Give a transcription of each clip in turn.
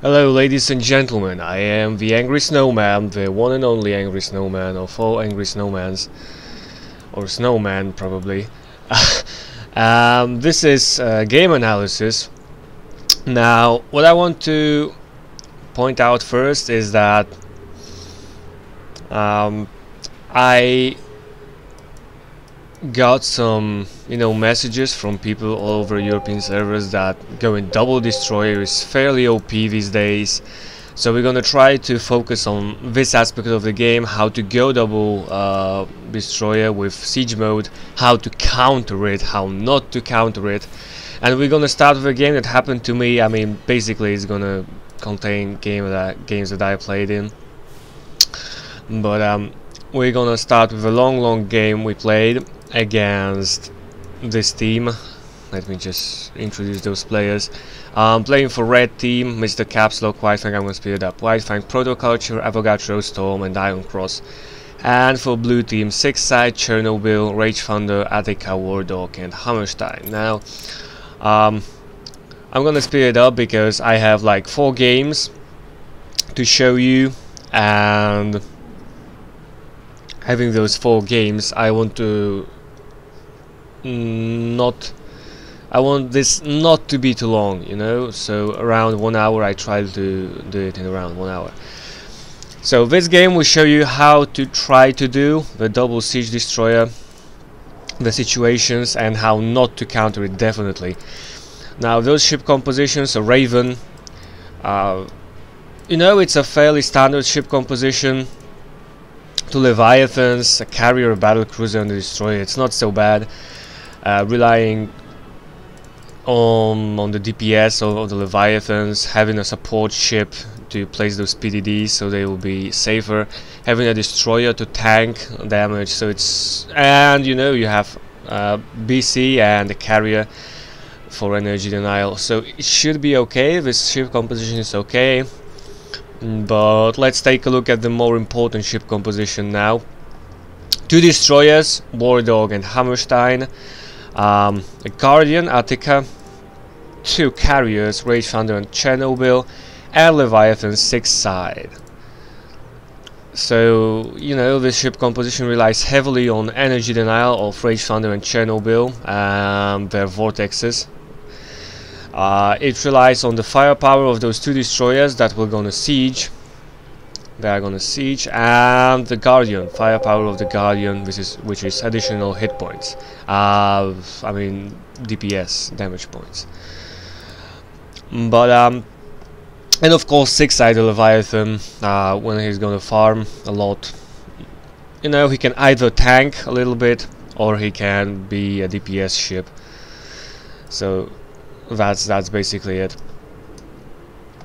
Hello ladies and gentlemen, I am the Angry Snowman, the one and only Angry Snowman of all Angry Snowmans, or Snowman probably. This is game analysis. Now, what I want to point out first is that I got some messages from people all over European servers that going double destroyer is fairly OP these days, so we're gonna try to focus on this aspect of the game, how to go double destroyer with siege mode, how to counter it, how not to counter it. And we're gonna start with a game that happened to me. I mean, basically it's gonna contain games that I played in, but we're gonna start with a long game we played against this team. Let me just introduce those players. Playing for red team, Mr. Capslock, White Fang, I'm gonna speed it up. White Fang, Protoculture, Avogadro, Storm, and Iron Cross. And for blue team, Six Side, Chernobyl, Rage Thunder, Attica, War Dog, and Hammerstein. Now, I'm gonna speed it up because I have like 4 games to show you, and having those 4 games, I want this not to be too long, so around 1 hour. I try to do it in around 1 hour. So this game will show you how to try to do the double siege destroyer, the situations, and how not to counter it definitely. Now, those ship compositions, a Raven, it's a fairly standard ship composition. 2 Leviathans, a carrier, a battle cruiser, and a destroyer. It's not so bad. Relying on the DPS of the Leviathans, having a support ship to place those PDDs so they will be safer, having a destroyer to tank damage. So it's, and you have BC and a carrier for energy denial. So it should be okay. This ship composition is okay. But let's take a look at the more important ship composition now. 2 destroyers, War Dog and Hammerstein, a Guardian, Attica, 2 carriers, Rage Thunder and Chernobyl, and Leviathan 6 side. So, this ship composition relies heavily on energy denial of Rage Thunder and Chernobyl, their vortexes. It relies on the firepower of those 2 destroyers that we're gonna siege. They are gonna siege, and the Guardian, firepower of the Guardian, which is additional hit points. I mean DPS, damage points. But and of course 6-sided Leviathan, when he's gonna farm a lot, he can either tank a little bit or he can be a DPS ship. So that's basically it.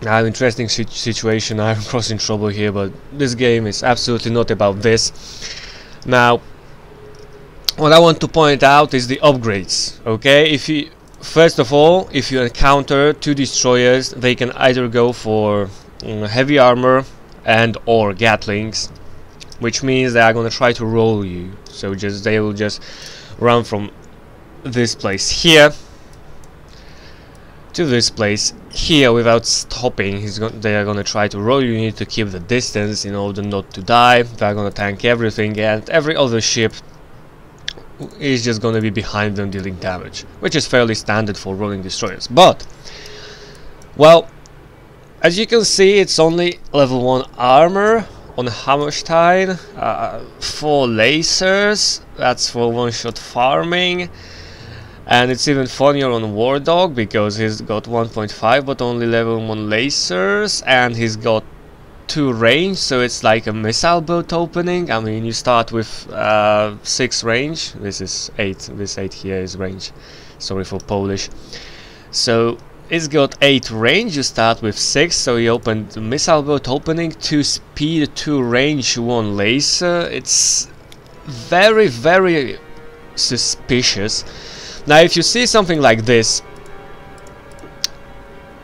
Interesting situation. Iron Cross in trouble here, but this game is absolutely not about this. Now, what I want to point out is the upgrades. Okay, first of all, if you encounter 2 destroyers, they can either go for heavy armor and or Gatlings, which means they are gonna try to roll you. So they will just run from this place here to this place here without stopping. They are gonna try to roll you. You need to keep the distance in order not to die. They are gonna tank everything, and every other ship is just gonna be behind them dealing damage, which is fairly standard for rolling destroyers. But, well, as you can see, it's only level 1 armor on Hammerstein, 4 lasers, that's for one-shot farming. And it's even funnier on War Dog because he's got 1.5 but only level 1 lasers, and he's got 2 range, so it's like a missile boat opening. I mean, you start with 6 range. This is 8. This 8 here is range. Sorry for Polish. So it's got 8 range. You start with 6, so you open the missile boat opening, 2 speed, 2 range, 1 laser. It's very suspicious. Now, if you see something like this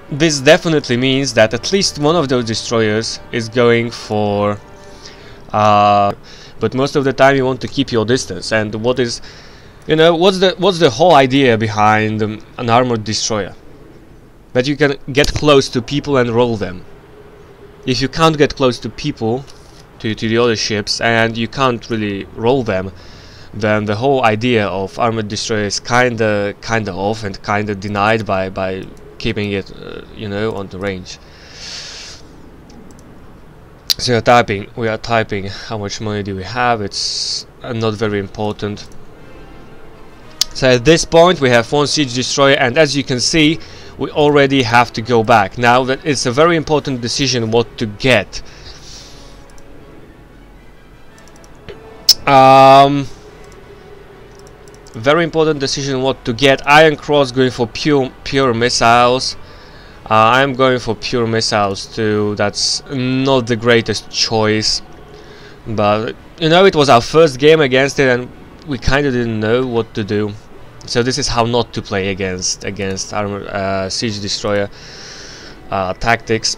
definitely means that at least one of those destroyers is going for but most of the time you want to keep your distance. And what's the whole idea behind an armored destroyer? that you can get close to people and roll them. If you can't get close to people, to the other ships, and you can't really roll them, then the whole idea of armored destroyer is kinda off and kinda denied by keeping it, you know, on the range. So we are typing how much money do we have. It's not very important. So at this point we have 1 siege destroyer, and as you can see, we already have to go back. Now that it's a very important decision what to get. Very important decision what to get. Iron Cross going for pure missiles. I'm going for pure missiles too. That's not the greatest choice, but you know, it was our first game against it and we kinda didn't know what to do. So this is how not to play against armor siege destroyer tactics.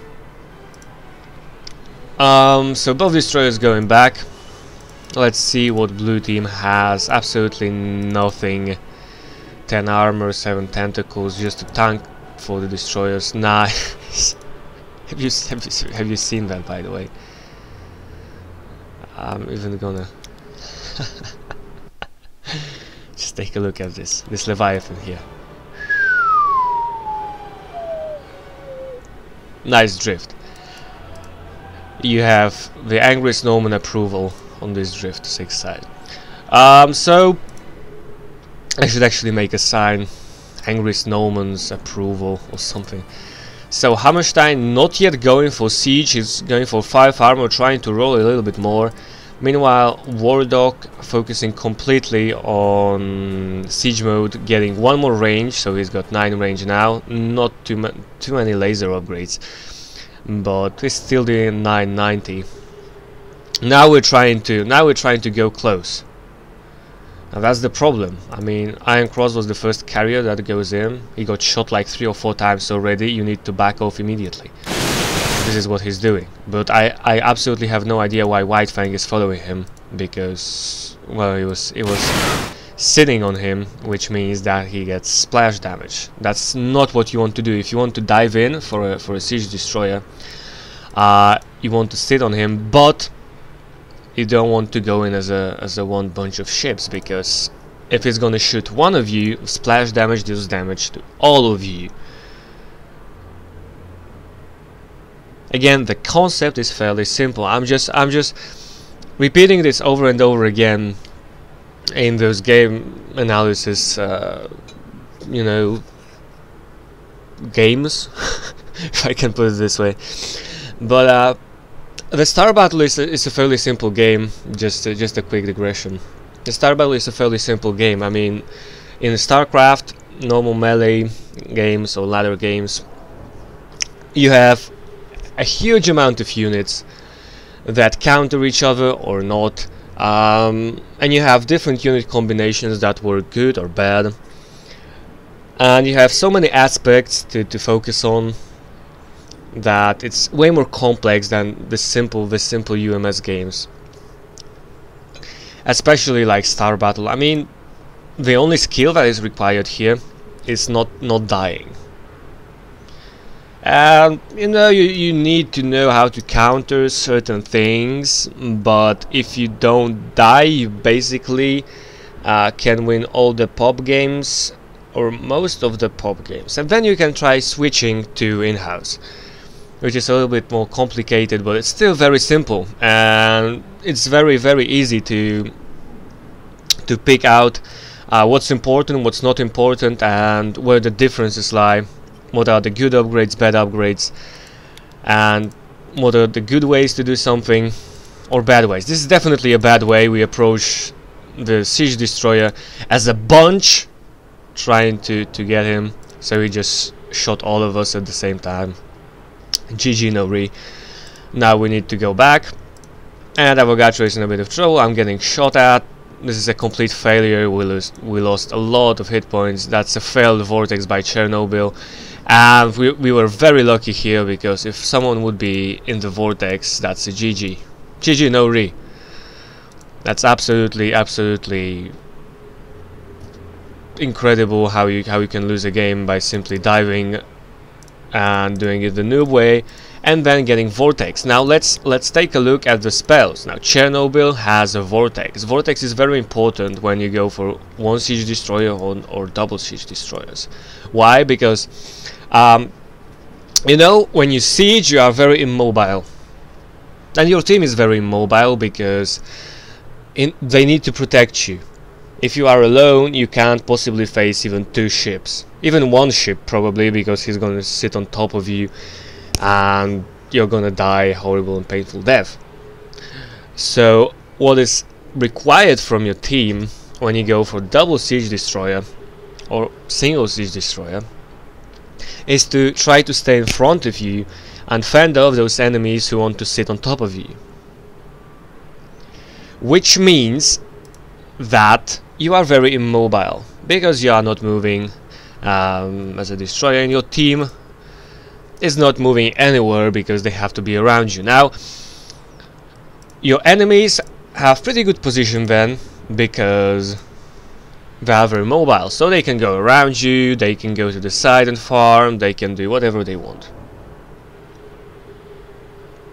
So both destroyers going back. Let's see what blue team has. Absolutely nothing. 10 armor, 7 tentacles, just a tank for the destroyers. Nice. have you seen that, by the way? I'm even gonna just take a look at this Leviathan here. Nice drift. You have the Angriest Norman approval on this drift 6 side. So I should actually make a sign, Angriest Norman's approval or something. So Hammerstein not yet going for siege, he's going for 5 armor, trying to roll a little bit more. Meanwhile, Wardog focusing completely on siege mode, getting 1 more range, so he's got 9 range now. Not too many laser upgrades, but he's still doing 990. Now we're trying to go close. Now that's the problem. I mean, Iron Cross was the first carrier that goes in. He got shot like 3 or 4 times already. You need to back off immediately. This is what he's doing. But I absolutely have no idea why White Fang is following him, because, well, it was sitting on him, which means that he gets splash damage. That's not what you want to do. If you want to dive in for a siege destroyer, you want to sit on him, but you don't want to go in as a one bunch of ships, because if it's gonna shoot one of you, splash damage deals damage to all of you. Again, the concept is fairly simple. I'm just repeating this over and over again in those game analysis, you know, games, if I can put it this way. But the Star Battle is a fairly simple game. Just a quick digression. The Star Battle is a fairly simple game. I mean, in StarCraft, normal melee games or ladder games, you have a huge amount of units that counter each other or not, and you have different unit combinations that work good or bad, and you have so many aspects to focus on that it's way more complex than the simple UMS games, especially like Star Battle. I mean, the only skill that is required here is not dying. And you know, you need to know how to counter certain things, but if you don't die, you basically can win all the pop games or most of the pop games, and then you can try switching to in-house, which is a little bit more complicated, but it's still very simple, and it's very easy to pick out what's important, what's not important, and where the differences lie. What are the good upgrades, bad upgrades, and what are the good ways to do something or bad ways. This is definitely a bad way. We approach the siege destroyer as a bunch, trying to get him, so he just shot all of us at the same time. GG, no re. Now we need to go back, and Avogadro is in a bit of trouble. I'm getting shot at. This is a complete failure. We lost a lot of hit points. That's a failed vortex by Chernobyl, and we were very lucky here, because if someone would be in the vortex, that's a GG. GG, no re. That's absolutely incredible how you can lose a game by simply diving and doing it the noob way, and then getting Vortex. Now let's take a look at the spells. Now Chernobyl has a Vortex. Vortex is very important when you go for one siege destroyer or double siege destroyers. Why? Because you know, when you siege, you are very immobile, and your team is very immobile because they need to protect you. If you are alone, you can't possibly face even 2 ships, even 1 ship probably, because he's gonna sit on top of you and you're gonna die a horrible and painful death. So what is required from your team when you go for double siege destroyer or single siege destroyer is to try to stay in front of you and fend off those enemies who want to sit on top of you, which means that you are very immobile because you are not moving as a destroyer, and your team is not moving anywhere because they have to be around you. Now your enemies have pretty good position then because they are very mobile, so they can go around you, they can go to the side and farm, they can do whatever they want.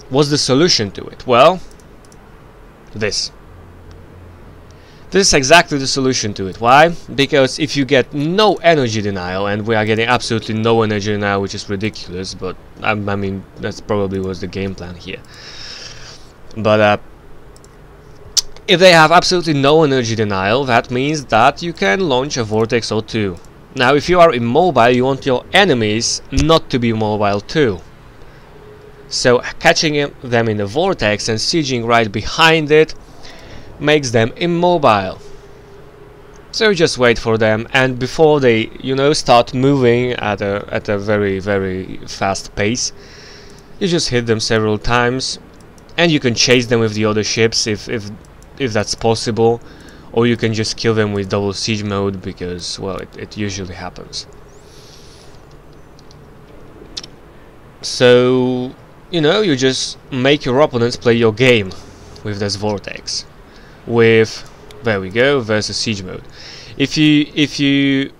What's the solution to it? Well, this is exactly the solution to it. Why? Because if you get no energy denial, and we are getting absolutely no energy denial, which is ridiculous, but I mean that's probably was the game plan here. But if they have absolutely no energy denial, that means that you can launch a Vortex or 2. Now if you are immobile, you want your enemies not to be mobile too. So catching them in the Vortex and sieging right behind it makes them immobile. So you just wait for them, and before they, you know, start moving at a very, very fast pace, you just hit them several times, and you can chase them with the other ships if that's possible, or you can just kill them with double siege mode, because, well, it usually happens. So, you know, you just make your opponents play your game with this Vortex. With, there we go, versus siege mode. If you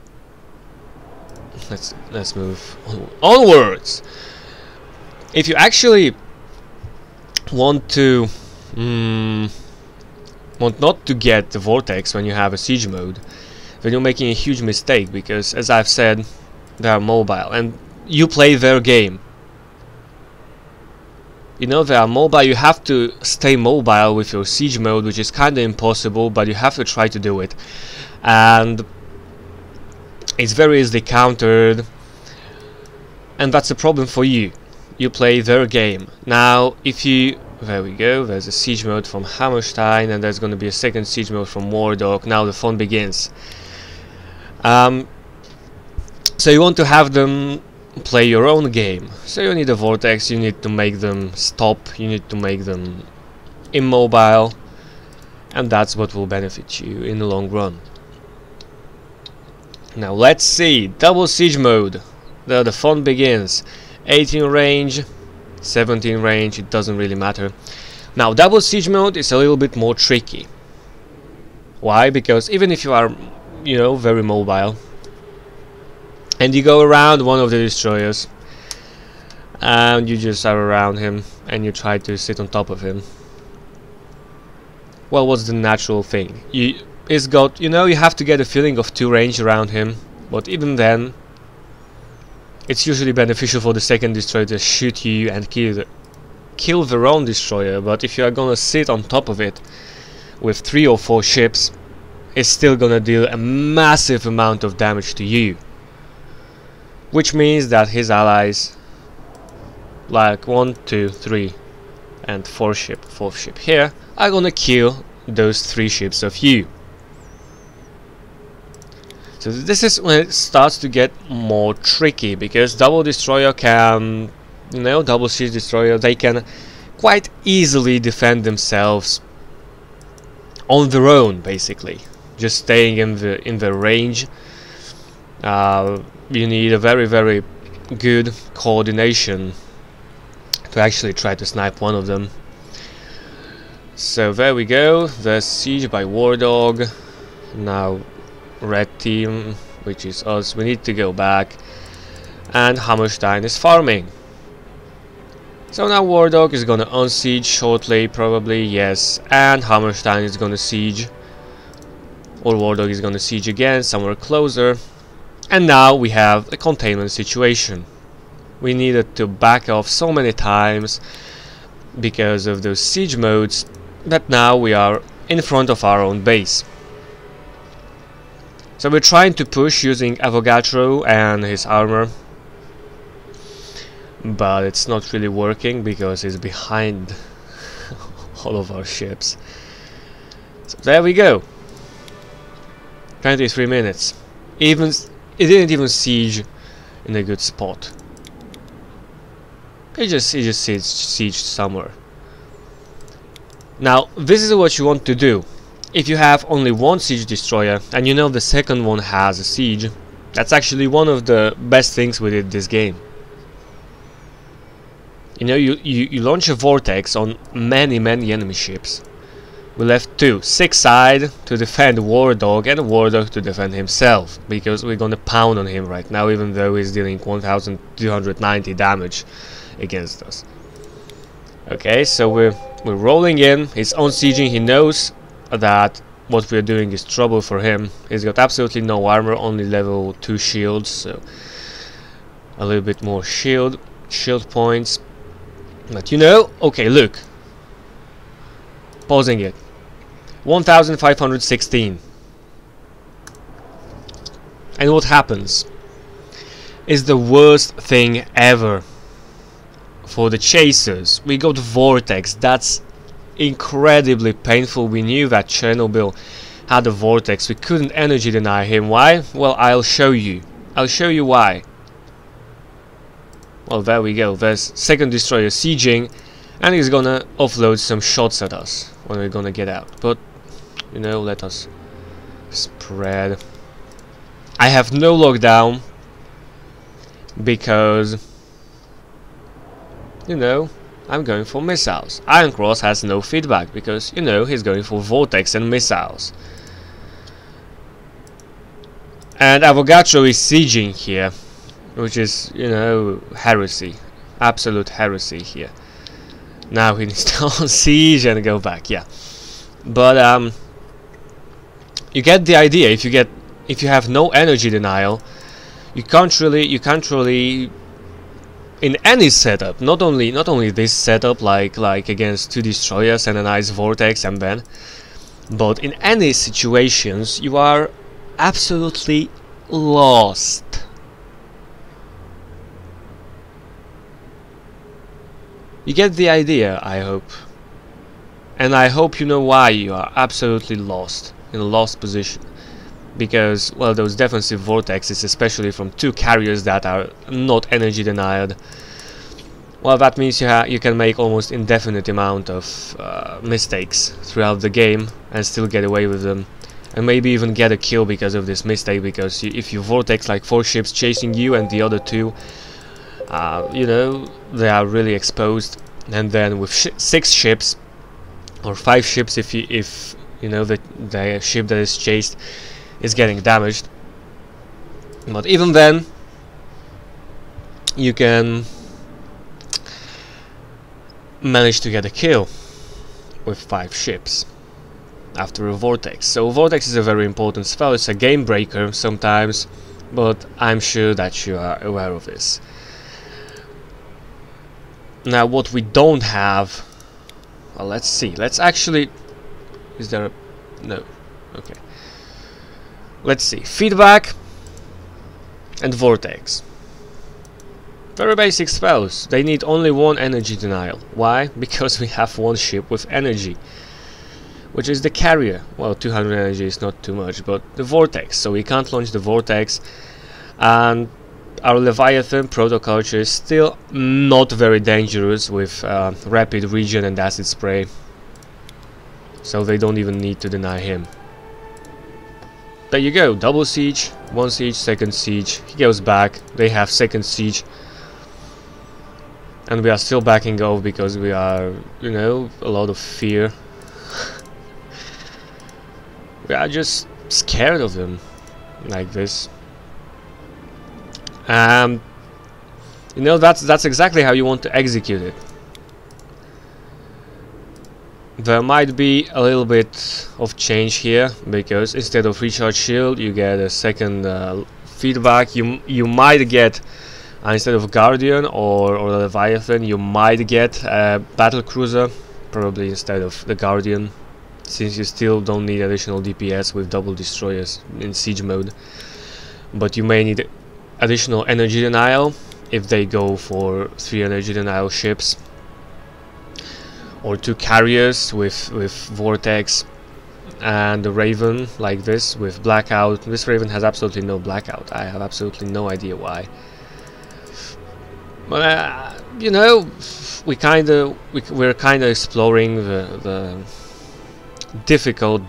let's move onwards. If you actually want to want not to get the Vortex when you have a siege mode, then you're making a huge mistake, because as I've said, they are mobile and you play their game. You know, they are mobile, you have to stay mobile with your siege mode, which is kinda impossible, but you have to try to do it. And it's very easily countered, and that's a problem for you. You play their game. Now, if you... there we go, there's a siege mode from Hammerstein, and there's gonna be a second siege mode from Wardog. Now the fun begins. So you want to have them play your own game. So you need a Vortex, you need to make them stop, you need to make them immobile, and that's what will benefit you in the long run. Now let's see, double siege mode. The fun begins. 18 range, 17 range, it doesn't really matter. Now double siege mode is a little bit more tricky. Why? Because even if you are, you know, very mobile, and you go around one of the destroyers, and you just are around him, and you try to sit on top of him, well, what's the natural thing? It's got, you know, you have to get a feeling of 2 range around him, but even then, it's usually beneficial for the second destroyer to shoot you and kill their own destroyer. But if you are gonna sit on top of it with 3 or 4 ships, it's still gonna deal a massive amount of damage to you. Which means that his allies, like 1, 2, 3 and 4th ship here, are gonna kill those 3 ships of you. So this is when it starts to get more tricky, because double destroyer can, you know, double siege destroyer, they can quite easily defend themselves on their own, basically, just staying in the range. You need a very, very good coordination to actually try to snipe one of them. So there we go, the siege by Wardog. Now red team, which is us, we need to go back and Hammerstein is farming. So now War Dog is gonna unsiege shortly, probably, yes, and Hammerstein is gonna siege, or War Dog is gonna siege again, somewhere closer. And now we have a containment situation. We needed to back off so many times because of those siege modes that now we are in front of our own base. So we're trying to push using Avogadro and his armor, but it's not really working because he's behind all of our ships. So there we go. 23 minutes. It didn't even siege in a good spot. It just sieged somewhere. Now this is what you want to do. If you have only one siege destroyer and you know the second one has a siege, that's actually one of the best things we did this game. You know, you launch a vortex on many enemy ships. We left 2, 6 side to defend War Dog and War Dog to defend himself, because we're gonna pound on him right now, even though he's dealing 1290 damage against us. Okay, so we're rolling in, he's unsieging, he knows that what we're doing is trouble for him. He's got absolutely no armor, only level 2 shields, so a little bit more shield points. But you know, okay, look, pausing it, 1516, and what happens is the worst thing ever for the chasers. We got vortex. That's incredibly painful. We knew that Chernobyl had a vortex. We couldn't energy deny him. Why? Well, I'll show you why. Well, there we go. There's second destroyer sieging, and he's gonna offload some shots at us when we're gonna get out. But, you know, let us spread. I have no lockdown because, you know, I'm going for missiles. Iron Cross has no feedback because, you know, he's going for vortex and missiles. And Avogadro is sieging here, which is, you know, heresy, absolute heresy here. Now he needs to siege and go back, yeah. But you get the idea. If you have no energy denial, you can't really in any setup, not only this setup like against 2 destroyers and a nice vortex and then, but in any situations you are absolutely lost. You get the idea, I hope. And I hope you know why you are absolutely lost, in a lost position. Because, well, those defensive vortexes, especially from 2 carriers that are not energy denied, well, that means you can make almost indefinite amount of mistakes throughout the game and still get away with them. And maybe even get a kill because of this mistake, because if you vortex like 4 ships chasing you and the other 2, you know, they are really exposed, and then with 6 ships or 5 ships, if you know the ship that is chased is getting damaged, but even then you can manage to get a kill with 5 ships after a vortex. So vortex is a very important spell. It's a game breaker sometimes, but I'm sure that you are aware of this. Now what we don't have, well, let's see, let's actually, is there a, no, okay, let's see, feedback and vortex, very basic spells. They need only 1 energy denial. Why? Because we have 1 ship with energy, which is the carrier. Well, 200 energy is not too much, but the vortex, so we can't launch the vortex, and our Leviathan proto-culture is still not very dangerous with rapid regen and acid spray, so they don't even need to deny him. There you go, double siege, 1 siege, second siege, he goes back, they have second siege, and we are still backing off because we are, you know, a lot of fear. We are just scared of them like this. You know, that's exactly how you want to execute it. There might be a little bit of change here, because instead of recharge shield you get a second feedback. You might get instead of Guardian or Leviathan, you might get a battle cruiser, probably instead of the Guardian, since you still don't need additional DPS with double destroyers in siege mode. But you may need additional energy denial if they go for 3 energy denial ships, or 2 carriers with Vortex, and the Raven like this with blackout. This Raven has absolutely no blackout. I have absolutely no idea why. But you know, we're kind of exploring the difficult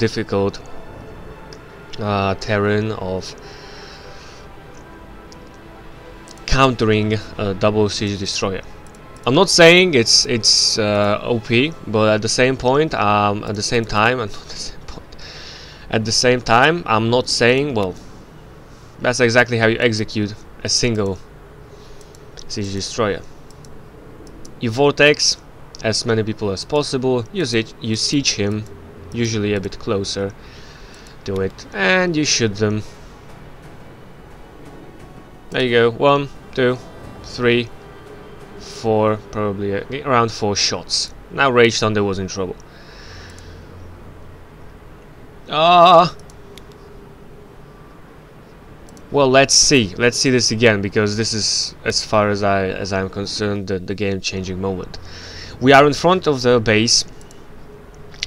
terrain of countering a double siege destroyer. I'm not saying it's OP, but at the same time, I'm not saying, well, that's exactly how you execute a single siege destroyer. You vortex as many people as possible, you siege him, usually a bit closer to it, and you shoot them. There you go, 1, 2, 3, 4, probably around 4 shots. Now Rage Thunder was in trouble. Well, let's see this again, because this is, as far as I'm concerned, the game changing moment. We are in front of the base,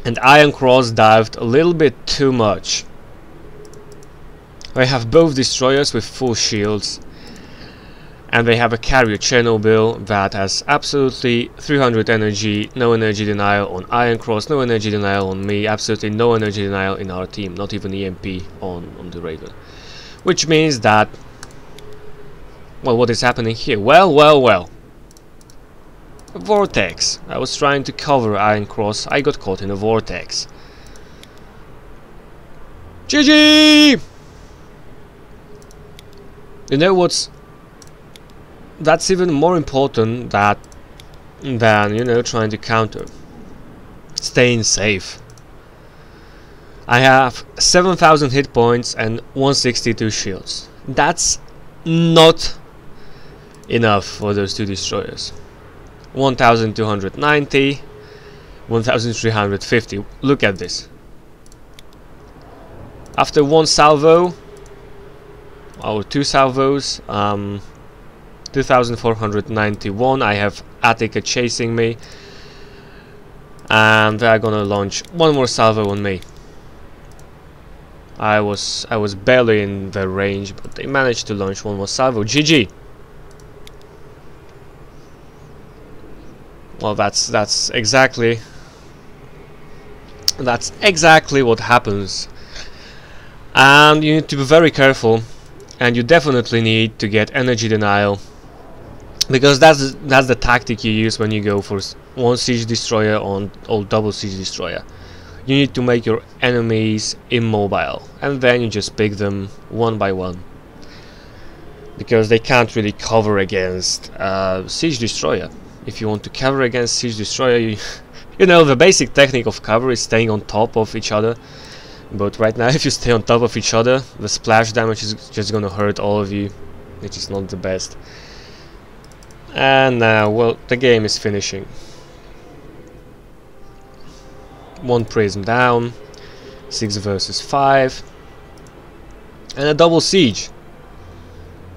and Iron Cross dived a little bit too much. They have both destroyers with full shields, and they have a carrier Chernobyl that has absolutely 300 energy, no energy denial on Iron Cross, no energy denial on me, absolutely no energy denial in our team, not even EMP on the Raven. Which means that, well, what is happening here? Well. A vortex. I was trying to cover Iron Cross, I got caught in a vortex. GG! You know what's... That's even more important than, you know, trying to counter. Staying safe. I have 7,000 hit points and 162 shields. That's not enough for those 2 destroyers. 1,290, 1,350. Look at this. After 1 salvo, or 2 salvos, 2,491. I have Attica chasing me, and they're gonna launch 1 more salvo on me. I was barely in their range, but they managed to launch 1 more salvo. GG. Well, that's exactly what happens, and you need to be very careful, and you definitely need to get energy denial, because that's the tactic you use when you go for 1 siege destroyer or double siege destroyer. You need to make your enemies immobile, and then you just pick them one by one, because they can't really cover against siege destroyer. If you want to cover against siege destroyer, you know, the basic technique of cover is staying on top of each other. But right now, if you stay on top of each other, the splash damage is just gonna hurt all of you, which is not the best. And now, well, the game is finishing. 1 prism down, 6 versus 5, and a double siege.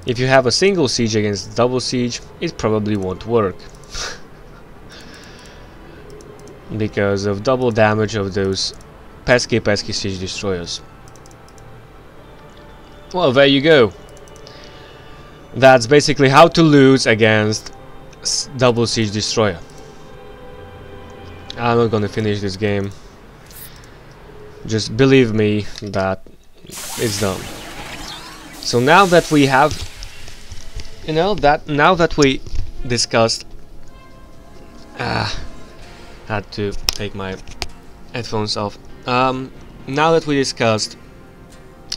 If you have a single siege against double siege, it probably won't work. Because of double damage of those pesky siege destroyers. Well, there you go. That's basically how to lose against double siege destroyer. I'm not gonna finish this game. Just believe me that it's done. So now that we have, you know, now that we discussed, had to take my headphones off. Now that we discussed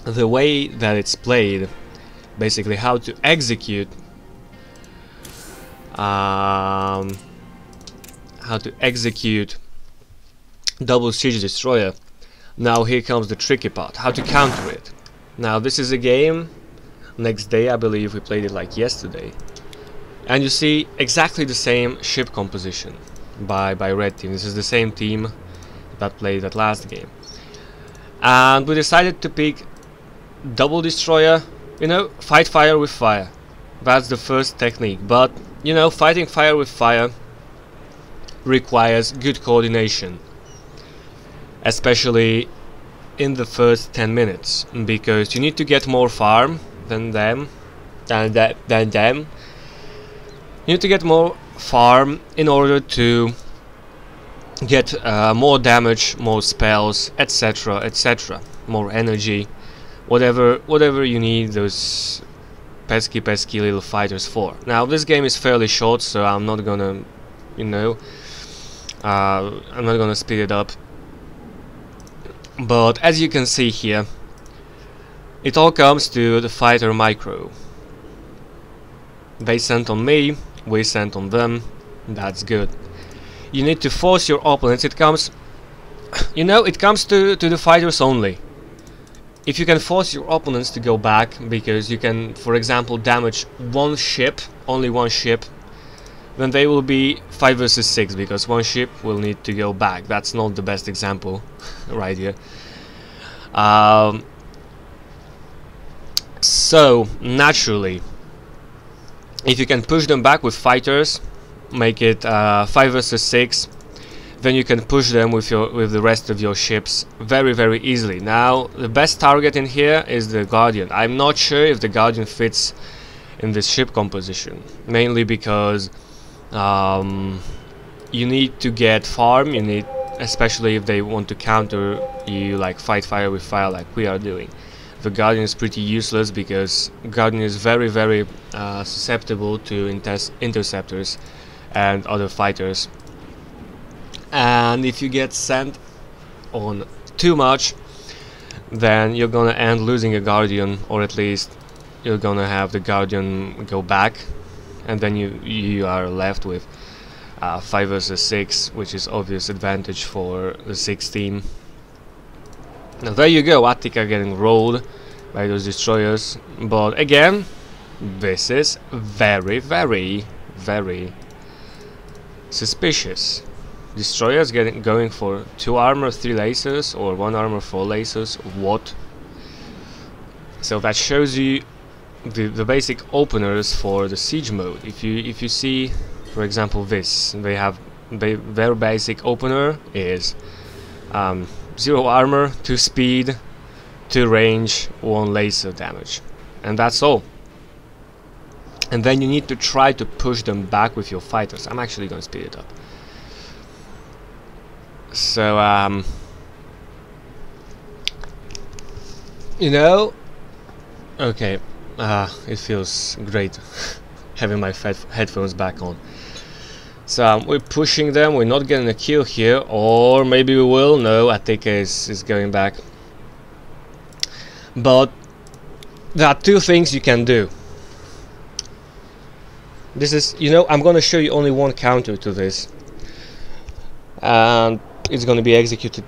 the way that it's played, basically how to execute how to execute double siege destroyer. Now here comes the tricky part, how to counter it. Now this is a game, next day I believe we played it like yesterday, and you see exactly the same ship composition by red team. This is the same team that played that last game, and we decided to pick double destroyer. You know, fight fire with fire. That's the first technique, but you know, fighting fire with fire requires good coordination, especially in the first 10 minutes, because you need to get more farm than them. You need to get more farm in order to get more damage, more spells, etc, etc, more energy, whatever you need those pesky little fighters for. Now this game is fairly short, so I'm not gonna, you know, I'm not gonna speed it up. But as you can see here, it all comes to the fighter micro. They sent on me, we sent on them. That's good. You need to force your opponents. It comes, you know, it comes to the fighters only. If you can force your opponents to go back, because you can, for example, damage one ship, only one ship, then they will be 5 versus 6, because one ship will need to go back. That's not the best example right here. So naturally, if you can push them back with fighters, make it 5 versus 6, then you can push them with the rest of your ships very easily. Now the best target in here is the Guardian. I'm not sure if the Guardian fits in this ship composition, mainly because you need to get farm. You need, especially if they want to counter you, like fight fire with fire like we are doing. The Guardian is pretty useless because Guardian is very susceptible to interceptors and other fighters, and if you get sent on too much, then you're gonna end losing a Guardian, or at least you're gonna have the Guardian go back, and then you are left with 5 versus 6, which is obvious advantage for the 6 team. Now there you go, Attica getting rolled by those destroyers, but again, this is very suspicious. Destroyers going for 2 armor 3 lasers, or 1 armor 4 lasers. What? So that shows you the basic openers for the siege mode. If you see, for example, this, they have their basic opener is 0 armor, 2 speed, 2 range, 1 laser damage, and that's all. And then you need to try to push them back with your fighters. I'm actually going to speed it up. So you know, okay, it feels great having my headphones back on. So we're pushing them. We're not getting a kill here, or maybe we will. No, Attica is going back. But there are 2 things you can do. This is, you know, I'm gonna show you only one counter to this, and it's gonna be executed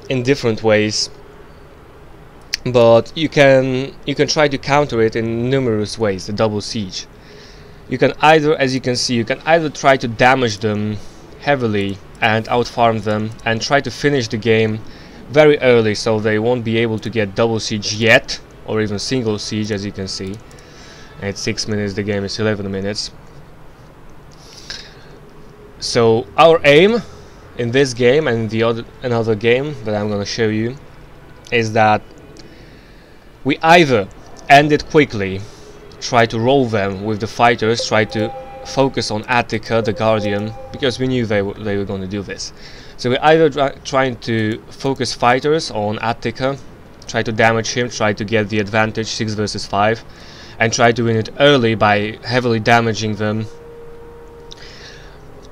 in different ways. But you can try to counter it in numerous ways. The double siege. You can either, as you can see, you can either try to damage them heavily and outfarm them and try to finish the game very early, so they won't be able to get double siege yet, or even single siege, as you can see. At 6 minutes, the game is 11 minutes. So our aim in this game and another game that I'm gonna show you is that we either end it quickly, try to roll them with the fighters, try to focus on Attica, the Guardian, because we knew they were going to do this. So we're either trying to focus fighters on Attica, try to damage him, try to get the advantage 6 versus 5, and try to win it early by heavily damaging them,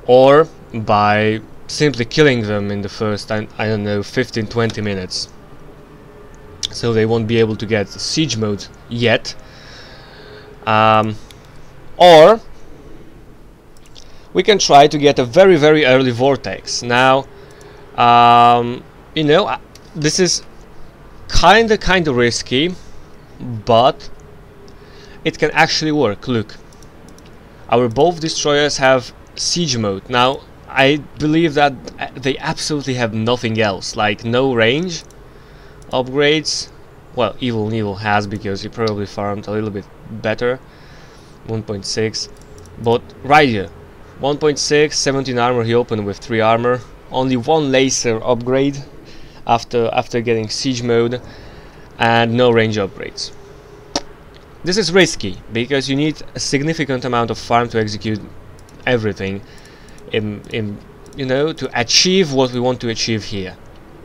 or by simply killing them in the first, I don't know, 15-20 minutes. So they won't be able to get siege mode yet. Or we can try to get a very early vortex. Now, you know, this is kinda risky, but it can actually work. Look, our both destroyers have siege mode. Now, I believe that they absolutely have nothing else, like no range upgrades. Well, Evil has, because he probably farmed a little bit better. 1.6, but right here, 1.6, 17 armor. He opened with 3 armor. Only 1 laser upgrade after getting siege mode, and no range upgrades. This is risky because you need a significant amount of farm to execute everything in you know, to achieve what we want to achieve here.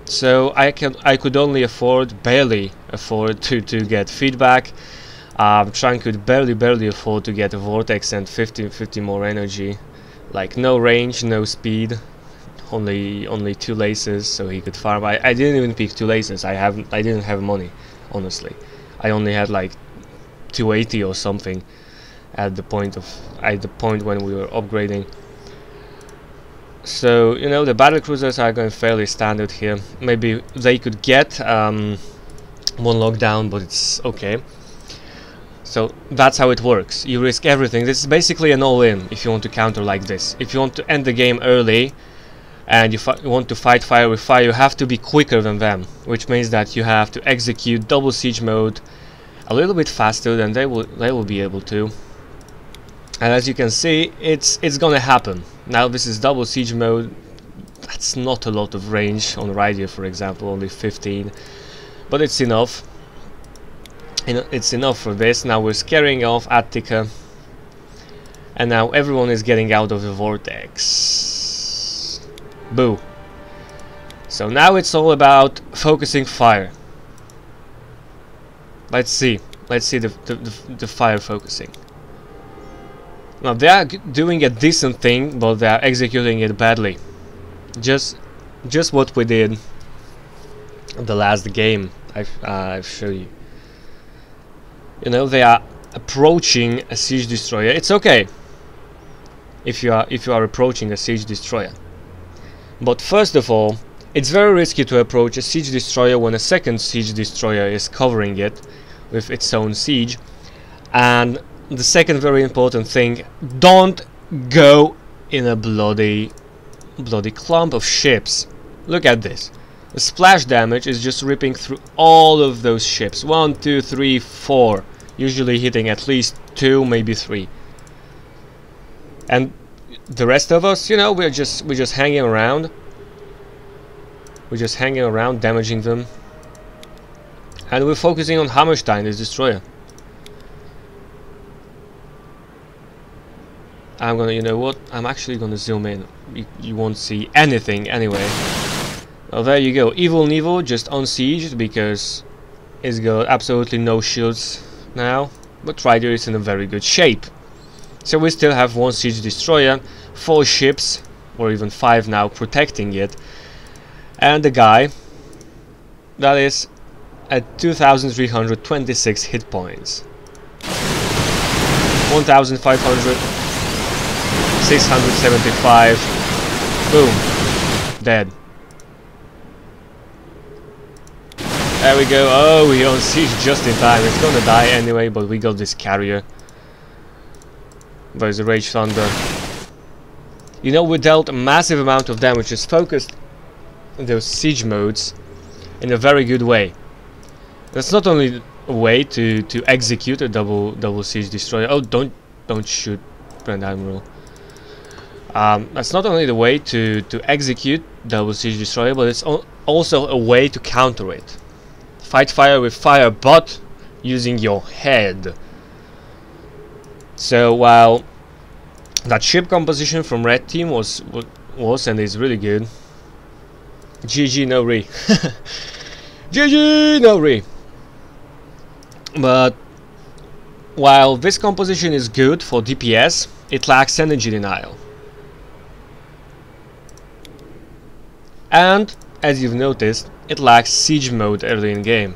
So I could only barely afford to get feedback. Tran could barely afford to get a vortex and 50 more energy. Like no range, no speed, only 2 laces, so he could farm. I didn't even pick 2 laces. I didn't have money, honestly. I only had like 280 or something at the point when we were upgrading. So, you know, the battle cruisers are going fairly standard here. Maybe they could get 1 lockdown, but it's okay. So that's how it works. You risk everything. This is basically an all-in if you want to counter like this. If you want to end the game early and you want to fight fire with fire, you have to be quicker than them, which means that you have to execute double siege mode a little bit faster than they will be able to. And as you can see, it's gonna happen. Now this is double siege mode. That's not a lot of range on Rydia, for example, only 15, but it's enough. It's enough for this. Now we're scaring off Attica, and now everyone is getting out of the vortex. Boo. So now it's all about focusing fire. Let's see the fire focusing. Now they are doing a decent thing, but they are executing it badly. Just what we did the last game I've shown you. You know, they are approaching a siege destroyer. It's okay if you are approaching a siege destroyer, but first of all, it's very risky to approach a siege destroyer when a second siege destroyer is covering it with its own siege. And the second very important thing, don't go in a bloody clump of ships. Look at this. The splash damage is just ripping through all of those ships. 1, 2, 3, 4. Usually hitting at least 2, maybe 3. And the rest of us, you know, we're just hanging around. We're just hanging around, damaging them. And we're focusing on Hammerstein, this destroyer. I'm gonna, you know what? I'm actually gonna zoom in. You won't see anything anyway. Well, there you go. Evil Nevo just unsieged because it's got absolutely no shields now. But Ryder is in a very good shape. So we still have 1 siege destroyer, 4 ships, or even 5 now, protecting it. And the guy that is at 2,326 hit points. 1,500, 675. Boom. Dead. There we go. Oh, we on siege just in time. It's gonna die anyway, but we got this carrier. There's a Rage Thunder. You know, we dealt a massive amount of damage. Just focused on those siege modes in a very good way. That's not only a way to execute a double siege destroyer. Oh, don't shoot, Grand Admiral. That's not only the way to execute double siege destroyer, but it's also a way to counter it. Fight fire with fire, but using your head. So while that ship composition from red team was and is really good. GG no re. GG no re. But while this composition is good for DPS, it lacks energy denial. And as you've noticed, it lacks siege mode early in game.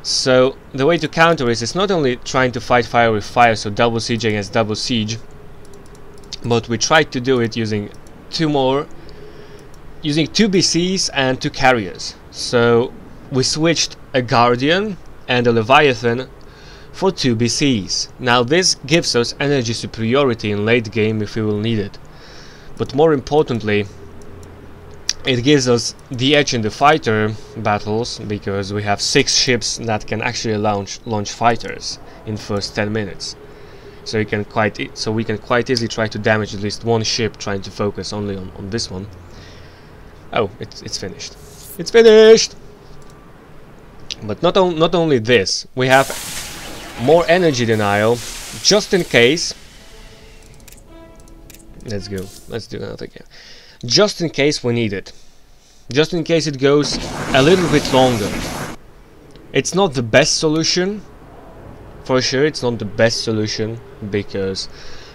So the way to counter is not only trying to fight fire with fire, so double siege against double siege, but we tried to do it using two BCs and 2 carriers. So we switched a Guardian and a Leviathan for 2 BCs. Now this gives us energy superiority in late game if we will need it, but more importantly it gives us the edge in the fighter battles, because we have 6 ships that can actually launch fighters in first 10 minutes. So we can quite easily try to damage at least one ship, trying to focus only on this one. Oh, it's finished. It's finished! But not only this, we have more energy denial, just in case. Let's go. Let's do another game. Just in case we need it. Just in case it goes a little bit longer. It's not the best solution. For sure, it's not the best solution, because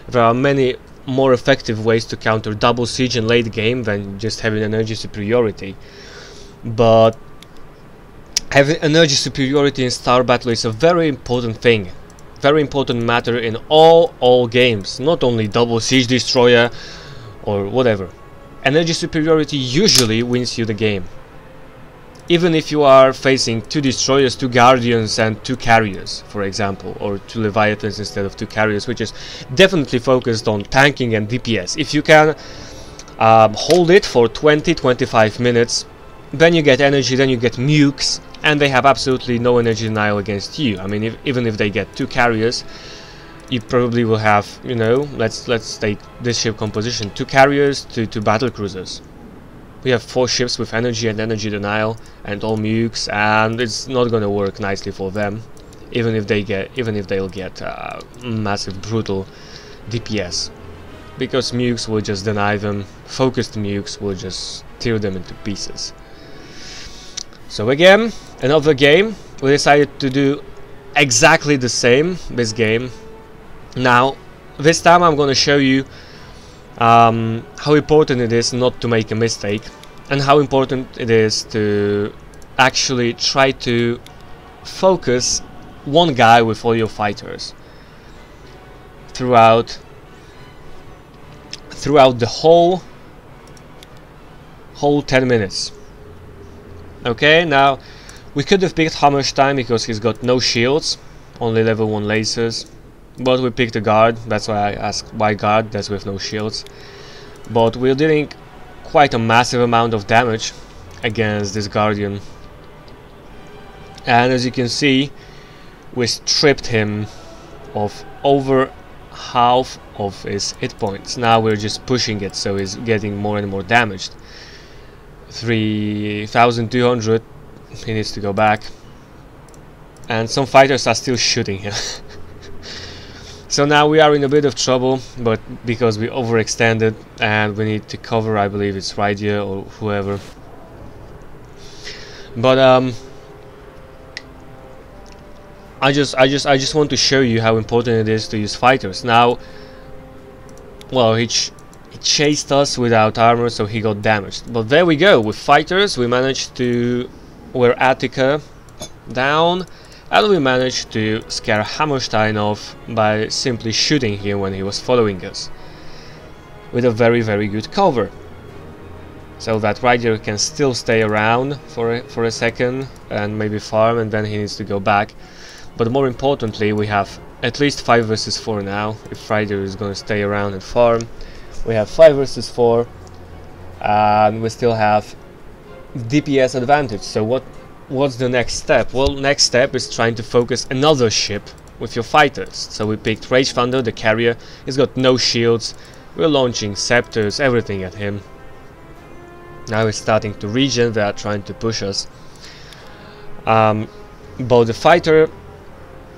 there are many more effective ways to counter double siege in late game than just having energy superiority. But having energy superiority in star battle is a very important thing, very important matter in all games, not only double siege destroyer or whatever. Energy superiority usually wins you the game, even if you are facing 2 destroyers, 2 guardians and 2 carriers, for example, or 2 leviathans instead of 2 carriers, which is definitely focused on tanking and DPS. If you can hold it for 20-25 minutes, then you get energy, then you get nukes, and they have absolutely no energy denial against you. I mean, even if they get 2 carriers, you probably will have, you know, let's take this ship composition: 2 carriers, 2 battle cruisers. We have 4 ships with energy and energy denial and all nukes, and it's not gonna work nicely for them, even if they'll get massive brutal DPS, because nukes will just deny them. Focused nukes will just tear them into pieces. So again, another game. We decided to do exactly the same this game. Now, this time I'm gonna show you how important it is not to make a mistake, and how important it is to actually try to focus one guy with all your fighters throughout the whole 10 minutes. Okay, now we could have picked Hammerstein because he's got no shields, only level 1 lasers. But we picked a guard, that's why I asked why guard, that's with no shields. But we're dealing quite a massive amount of damage against this guardian. And as you can see, we stripped him of over half of his hit points. Now we're just pushing it, so he's getting more and more damaged. 3,200, he needs to go back. And some fighters are still shooting him. So now we are in a bit of trouble, but because we overextended and we need to cover, I believe it's Rydia or whoever. But I just want to show you how important it is to use fighters. Now, well, he chased us without armor, so he got damaged. But there we go, with fighters we managed to wear Attica down. And we managed to scare Hammerstein off by simply shooting him when he was following us, with a very good cover, so that Ryder can still stay around for a second and maybe farm, and then he needs to go back. But more importantly, we have at least 5 versus 4 now. If Ryder is going to stay around and farm, we have 5 versus 4, and we still have DPS advantage. So what's the next step? Well, next step is trying to focus another ship with your fighters. So we picked Rage Thunder, the carrier. He's got no shields. We're launching scepters, everything at him. Now he's starting to regen. They are trying to push us. But the fighter,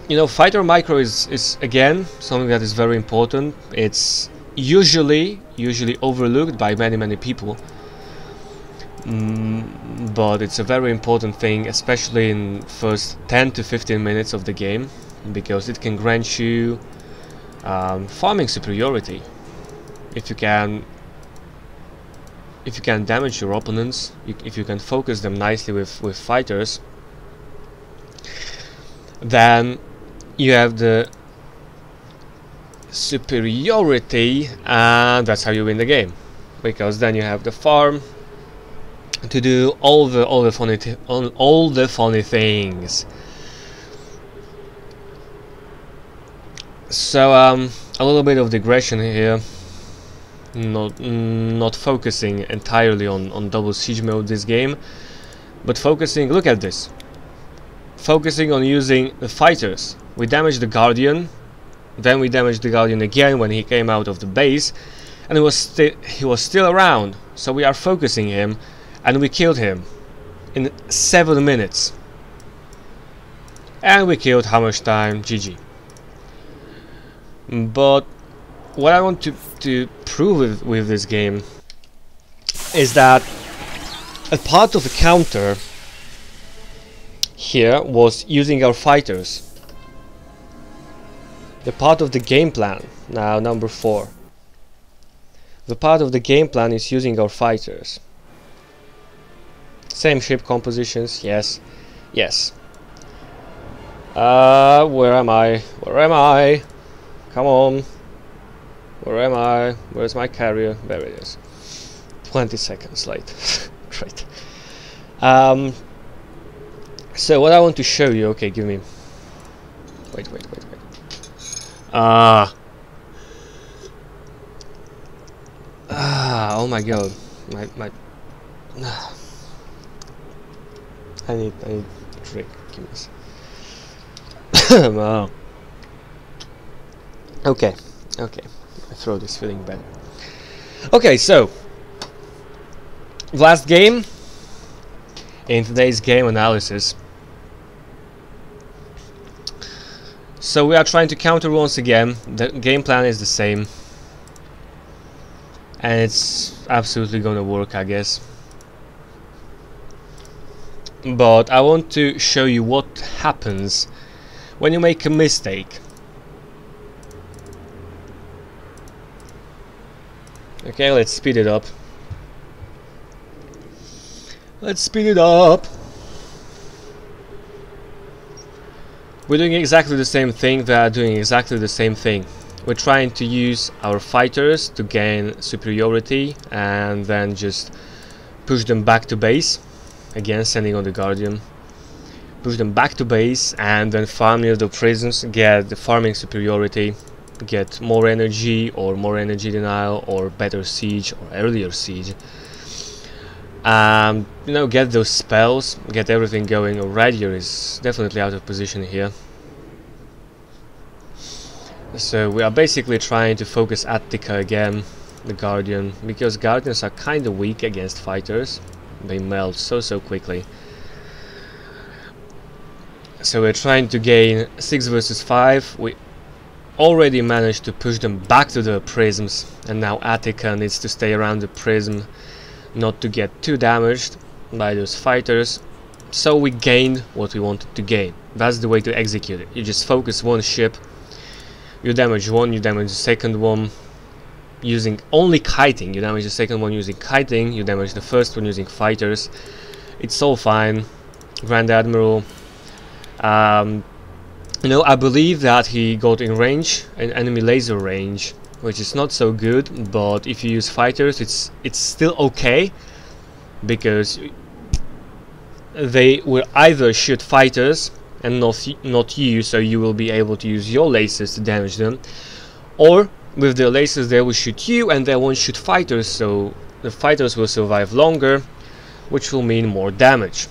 you know, fighter micro is again something that is very important. It's usually overlooked by many people. But it's a very important thing, especially in first 10 to 15 minutes of the game, because it can grant you farming superiority. If you can damage your opponents, if you can focus them nicely with fighters, then you have the superiority, and that's how you win the game, because then you have the farm to do all the funny things. So a little bit of digression here, not focusing entirely on double siege mode this game, but focusing, look at this, focusing on using the fighters. We damaged the Guardian, then we damaged the Guardian again when he came out of the base, and he was still around, so we are focusing him, and we killed him in 7 minutes. And we killed how much time? GG. But what I want to prove with this game is that a part of the counter here was using our fighters. The part of the game plan, now number 4. The part of the game plan is using our fighters. Same ship compositions, yes, yes. Where am I? Where am I? Come on. Where am I? Where's my carrier? There it is. 20 seconds late. Great. So what I want to show you, okay, give me... Wait. Oh my god. My I need a drink. Give me this. Oh. Okay. I throw this feeling better. Okay, so last game in today's game analysis. So we are trying to counter once again. The game plan is the same, and it's absolutely gonna work, I guess. But I want to show you what happens when you make a mistake. Okay, let's speed it up. Let's speed it up. We're doing exactly the same thing. They are doing exactly the same thing. We're trying to use our fighters to gain superiority and then just push them back to base. Again, sending on the Guardian. Push them back to base and then farm near the prisons, get the farming superiority, get more energy or more energy denial or better siege or earlier siege. You know, get those spells, get everything going. Radier is definitely out of position here. So we are basically trying to focus Attica again, the Guardian, because Guardians are kind of weak against fighters. They melt so quickly. So we're trying to gain 6 versus 5. We already managed to push them back to the prisms, and now Attica needs to stay around the prism, not to get too damaged by those fighters. So we gained what we wanted to gain. That's the way to execute it. You just focus one ship, you damage one, you damage the second one using only kiting, you damage the second one using kiting, you damage the first one using fighters. It's all fine. Grand Admiral, you know, I believe that he got in range, an enemy laser range, which is not so good, but if you use fighters it's still okay, because they will either shoot fighters and not you, so you will be able to use your lasers to damage them, or with their lasers they will shoot you and they won't shoot fighters, so the fighters will survive longer, which will mean more damage.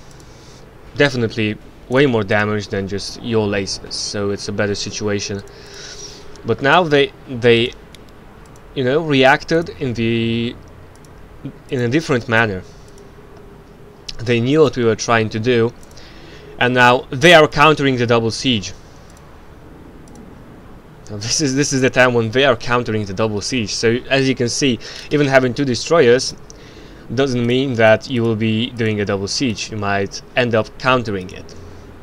Definitely way more damage than just your lasers, so it's a better situation. But now they you know, reacted in a different manner. They knew what we were trying to do, and now they are countering the double siege. Now this is the time when they are countering the double siege. So as you can see, even having 2 destroyers doesn't mean that you will be doing a double siege. You might end up countering it.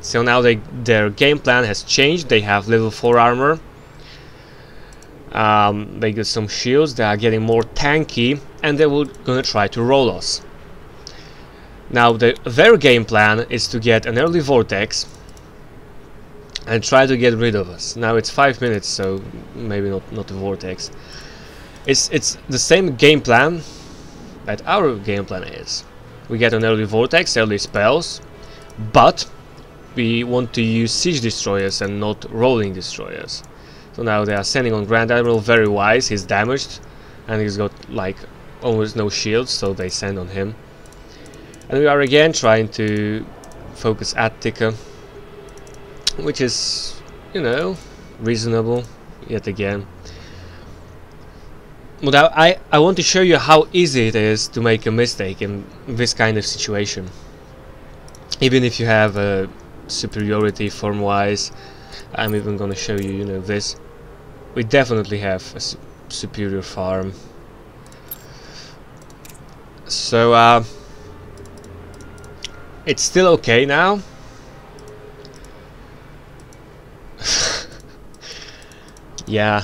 So now their game plan has changed. They have level 4 armor. They got some shields. They are getting more tanky, and they will gonna try to roll us. Now their game plan is to get an early vortex, and try to get rid of us. Now it's 5 minutes, so maybe not a vortex. It's the same game plan that our game plan is. We get an early vortex, early spells, but we want to use siege destroyers and not rolling destroyers. So now they are sending on Grand Admiral, very wise. He's damaged and he's got like almost no shields, so they send on him. And we are again trying to focus Attica, which is, you know, reasonable yet again. But I want to show you how easy it is to make a mistake in this kind of situation. Even if you have a superiority form wise, I'm even gonna show you, you know, this. We definitely have a superior farm. So it's still okay now. Yeah,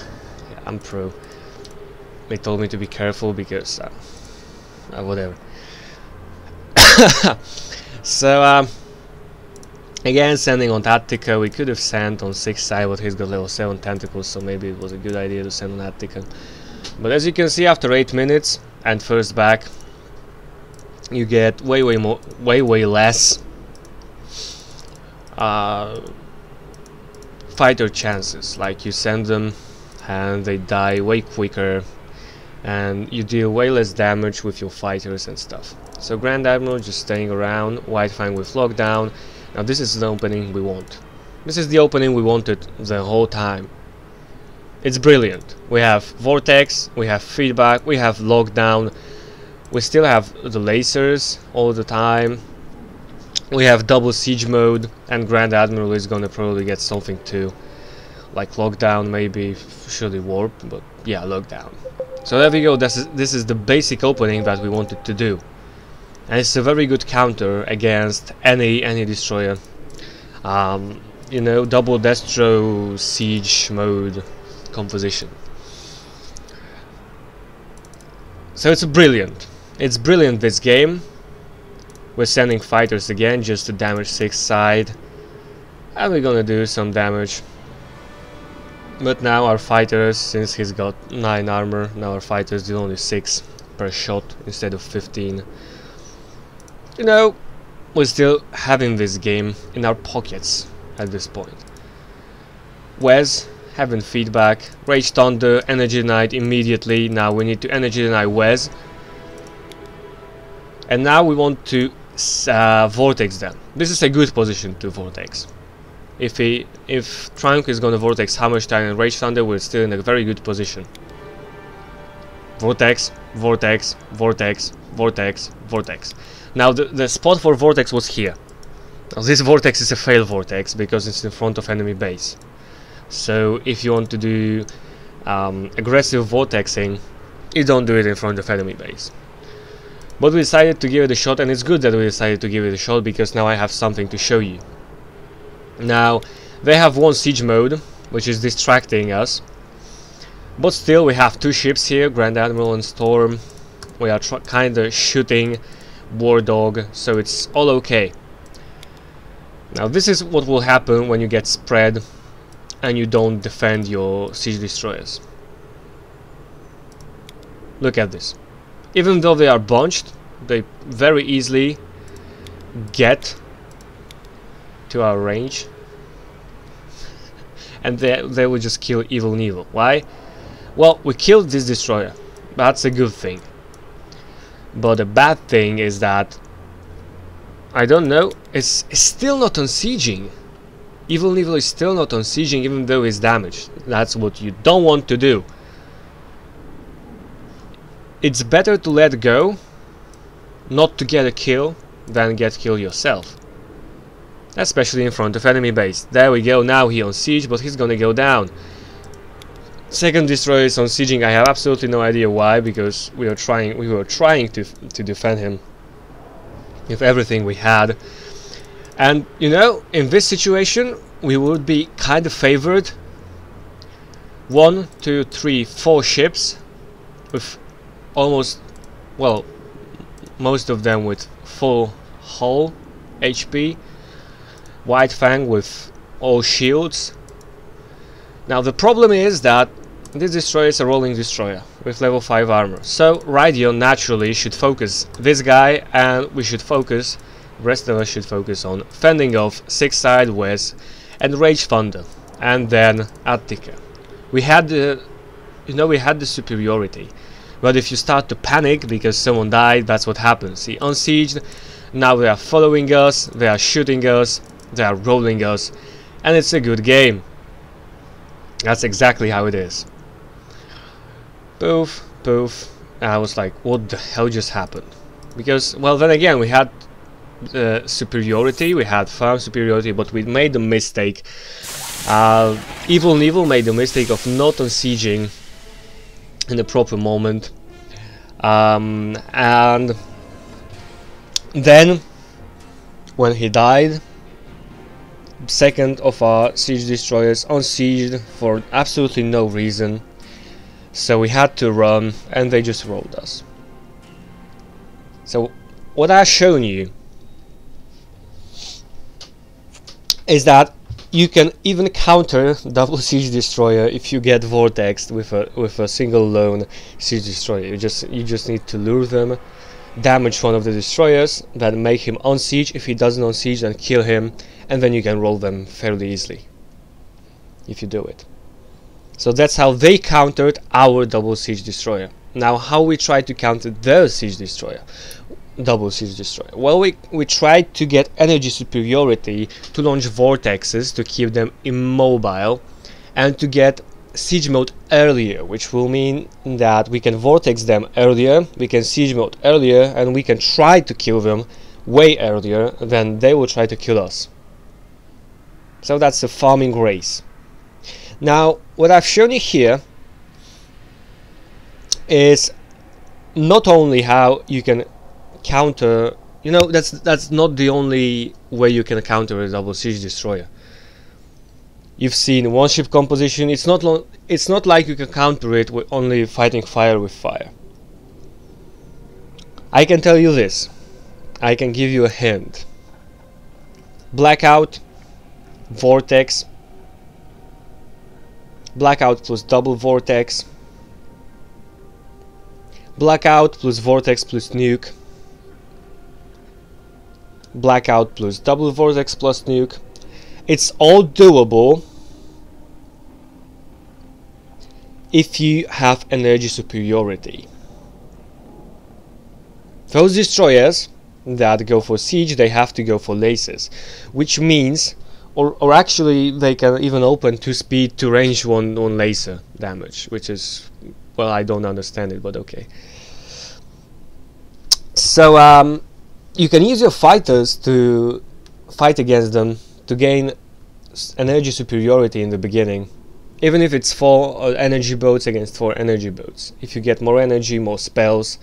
I'm pro. They told me to be careful because whatever. So again, sending on Attica. We could have sent on 6th side, but he's got level 7 tentacles, so maybe it was a good idea to send on Attica. But as you can see, after 8 minutes and first back, you get way less fighter chances. Like, you send them and they die way quicker, and you deal way less damage with your fighters and stuff. So Grand Admiral just staying around, White Fang with lockdown. Now this is the opening we want. This is the opening we wanted the whole time. It's brilliant. We have vortex, we have feedback, we have lockdown, we still have the lasers all the time, we have double siege mode, and Grand Admiral is gonna probably get something too, like lockdown, maybe surely warp, but yeah, lockdown. So there we go. This is the basic opening that we wanted to do, and it's a very good counter against any destroyer. You know, double destro siege mode composition. So it's brilliant. It's brilliant, this game. We're sending fighters again just to damage 6th side, and we're gonna do some damage. But now our fighters, since he's got 9 armor, now our fighters do only 6 per shot instead of 15. You know, we're still having this game in our pockets at this point. Wes having feedback, Rage Thunder, Energy Knight immediately. Now we need to Energy Knight Wes. And now we want to Vortex them. This is a good position to Vortex. If Trunk is gonna Vortex Hammerstein and Rage Thunder, we're still in a very good position. Vortex, Vortex, Vortex, Vortex, Vortex. Now the spot for Vortex was here. Now this Vortex is a fail Vortex because it's in front of enemy base. So if you want to do aggressive Vortexing, you don't do it in front of enemy base. But we decided to give it a shot, and it's good that we decided to give it a shot because now I have something to show you. Now, they have one siege mode, which is distracting us. But still, we have 2 ships here, Grand Admiral and Storm. We are kinda shooting War Dog, so it's all okay. Now, this is what will happen when you get spread and you don't defend your siege destroyers. Look at this. Even though they are bunched, they very easily get to our range, and they will just kill Evil Neville. Why? Well, we killed this destroyer. That's a good thing. But the bad thing is that, I don't know, it's still not on sieging. Evil Neville is still not on sieging even though he's damaged. That's what you don't want to do. It's better to let go, not to get a kill, than get killed yourself. Especially in front of enemy base. There we go, now he on siege, but he's gonna go down. Second destroyer is on sieging. I have absolutely no idea why, because we were trying to defend him with everything we had. And you know, in this situation we would be kind of favored. 1, 2, 3, 4 ships with almost, well, most of them with full hull HP. White Fang with all shields. Now the problem is that this destroyer is a rolling destroyer with level 5 armor, so Radio naturally should focus this guy, and we should focus, the rest of us should focus on fending off 6 Sideways and Rage Thunder, and then Attica. We had the, we had the superiority, but if you start to panic because someone died, that's what happens. He unsieged, now they are following us, they are shooting us, they are rolling us, and it's a good game. That's exactly how it is. Poof, poof. And I was like, what the hell just happened? Because, well, then again, we had superiority, we had farm superiority, but we made the mistake. Evil Neville made the mistake of not unsieging in the proper moment. And then, when he died, second of our siege destroyers unsieged for absolutely no reason, so we had to run, and they just rolled us. So what I've shown you is that you can even counter double siege destroyer if you get vortexed with a single lone siege destroyer. You just need to lure them, damage one of the destroyers, then make him unsiege. If he doesn't unsiege, then kill him, and then you can roll them fairly easily if you do it. So that's how they countered our double siege destroyer. Now, how we try to counter their siege destroyer, double siege destroyer? Well, we tried to get energy superiority to launch vortexes to keep them immobile, and to get siege mode earlier, which will mean that we can vortex them earlier, we can siege mode earlier, and we can try to kill them way earlier than they will try to kill us. So that's a farming race. Now, what I've shown you here is not only how you can counter, that's not the only way you can counter a double siege destroyer. You've seen one ship composition. It's not like you can counter it with only fighting fire with fire. I can tell you this. I can give you a hint. Blackout, vortex, blackout plus double vortex, blackout plus vortex plus nuke, blackout plus double vortex plus nuke. It's all doable if you have energy superiority. Those destroyers that go for siege, they have to go for lasers, which means, or actually they can even open 2 speed to range one laser damage, which is, well, I don't understand it, but okay. So you can use your fighters to fight against them to gain energy superiority in the beginning, even if it's 4 energy boats against 4 energy boats. If you get more energy, more spells,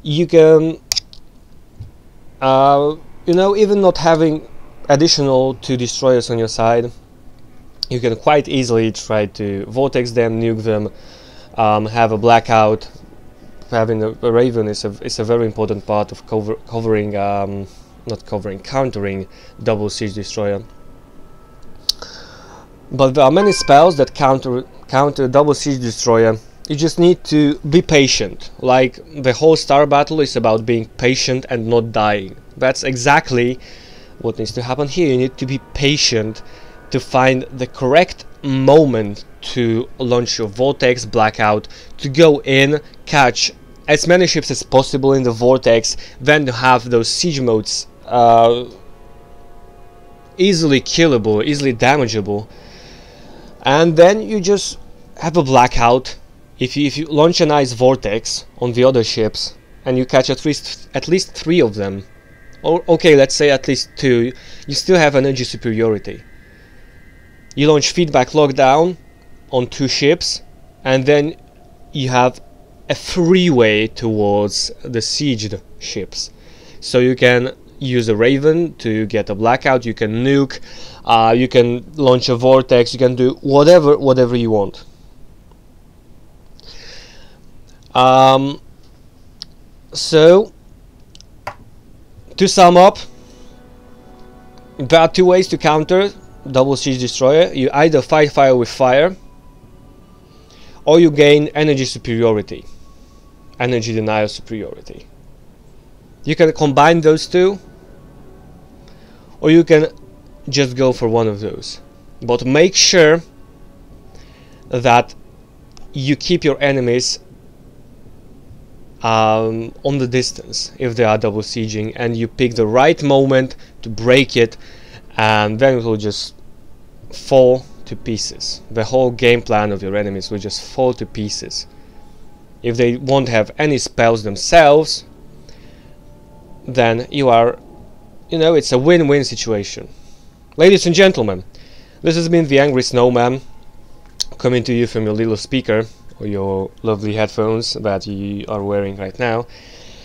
you can even not having additional 2 destroyers on your side, you can quite easily try to vortex them, nuke them, have a blackout. Having a Raven is a very important part of countering double siege destroyer. But there are many spells that counter double siege destroyer. You just need to be patient. Like the whole Star Battle is about being patient and not dying. That's exactly what needs to happen here. You need to be patient to find the correct moment to launch your vortex, blackout, to go in, catch as many ships as possible in the vortex, then to have those siege modes easily killable, easily damageable, and then you just have a blackout. If you launch a nice vortex on the other ships and you catch at least 3 of them, or okay, let's say at least 2, you still have energy superiority. You launch feedback lockdown on 2 ships, and then you have a freeway towards the sieged ships. So you can use a Raven to get a blackout, you can nuke, you can launch a vortex, you can do whatever you want. So to sum up, there are 2 ways to counter double siege destroyer, you either fight fire with fire, or you gain energy superiority, energy denial superiority. You can combine those two, or you can just go for one of those. But make sure that you keep your enemies on the distance if they are double sieging, and you pick the right moment to break it, and then it will just fall to pieces. The whole game plan of your enemies will just fall to pieces. If they won't have any spells themselves, then you are, you know, it's a win-win situation. Ladies and gentlemen, this has been the Angry Snowman, coming to you from your little speaker or your lovely headphones that you are wearing right now.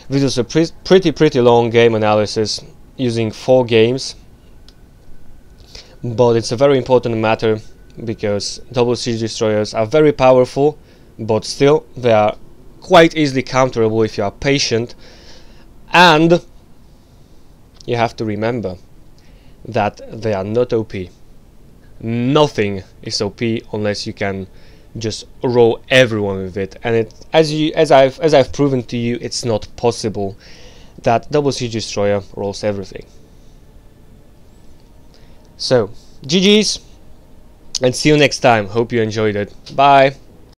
This is a pretty long game analysis using 4 games, but it's a very important matter because double siege destroyers are very powerful, but still they are quite easily counterable if you are patient. And you have to remember that they are not OP. Nothing is OP unless you can just roll everyone with it, and as I've proven to you, it's not possible that double siege destroyer rolls everything. So GG's, and see you next time. Hope you enjoyed it. Bye.